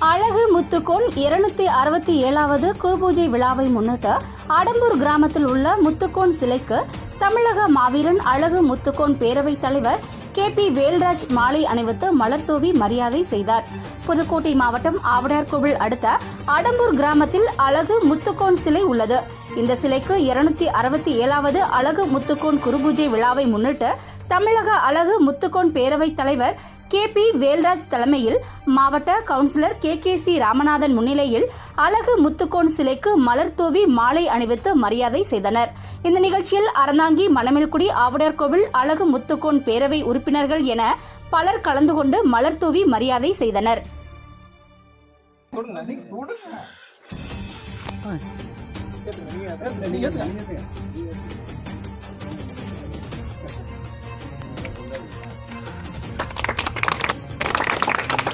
அழகு முத்துக்கோன் 267வது குருபூஜை விழாவை முன்னிட்டு ஆடம்பூர் கிராமத்தில் உள்ள முத்துக்கோன் சிலைக்கு தமிழக மாவீரன் அழகு முத்துக்கோன் பேரவைத் தலைவர் KP வேல்ராஜ் மாலை அணிவித்து மலர்தூவி மரியாதை செய்தார். புதுக்கோட்டை மாவட்டம் ஆவுடையார்கோவில் அடுத்த ஆடம்பூர் கிராமத்தில் அழகு முத்துக்கோன் சிலை உள்ளது. இந்த சிலைக்கு 267வது அழகு முத்துக்கோன் குருபூஜை விழாவை முன்னிட்டு தமிழக அழகு முத்துக்கோன் பேரவைத் தலைவர் KP வேல்ராஜ் தலைமையில் மாவட்ட கவுன்சிலர் KKC ராமநாதன் முன்னிலையில் அழகு முத்துக்கோன் சிலைக்கு மலர் தூவி மாலை அணிவித்து மரியாதை செய்தனர். இந்த நிகழ்ச்சியில் அறந்தாங்கி, மணமேல்குடி, ஆவுடையார்கோவில் அழகு முத்துக்கோன் பேரவை உறுப்பினர்கள் என பலர் கலந்து கொண்டு மலர் தூவி மரியாதை செய்தனர்.